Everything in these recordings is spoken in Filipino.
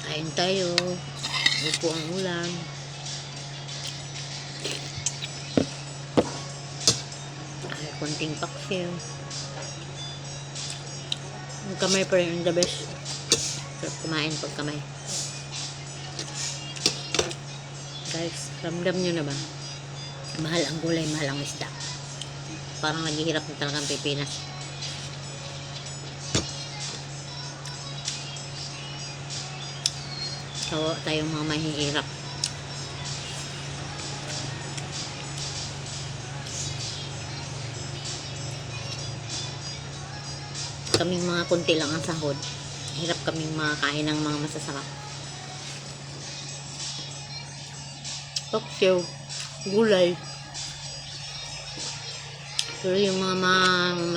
Kain tayo. Upo ang ulam. Ay, konting paksiw. Ang kamay pa rin the best. Sarap kumain pag kamay. Guys, ramdam nyo na ba? Mahal ang gulay, mahal ang isda. Parang naghihirap na talagang Pilipinas. So, tayong mga mahihirap. Kaming mga kunti lang ang sahod. Hirap kaming makakain ng mga masasarap. Paksiw, gulay. Pero yung mga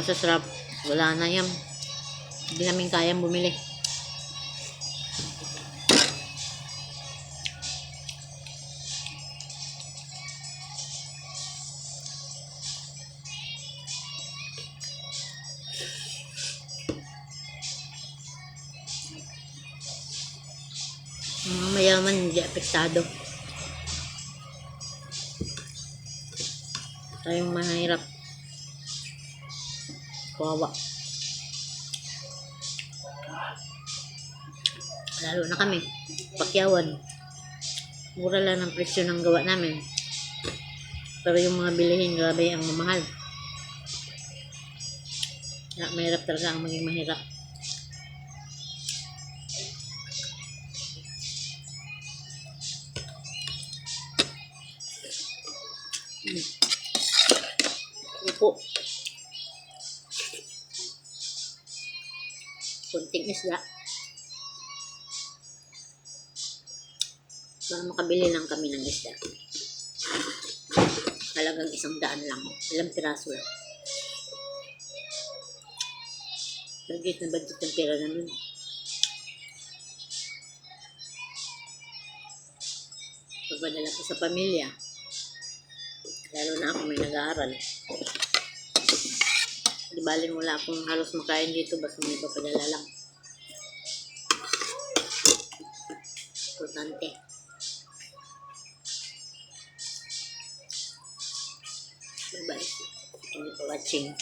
masasarap, wala na yan. Hindi namin kayang bumili. Mga mayaman hindi apektado. Tayong mahirap. Kawawa. Lalo na kami. Pakyawan. Mura lang ang presyo ng gawa namin. Pero yung mga bilihin, grabe ang mamahal. Mahirap talaga ang maging mahirap. Upo. Kunting isda. Para makabili lang kami ng isda. Halagang 100 lang. Ilang piraso lang. Budget na budget ng pera namin. Pagpadala ko sa pamilya. Lalo na ako may nag-aaral. Di bali wala akong halos makain dito. Basta may papadala lang. Importante. Bye-bye. Thank you for watching.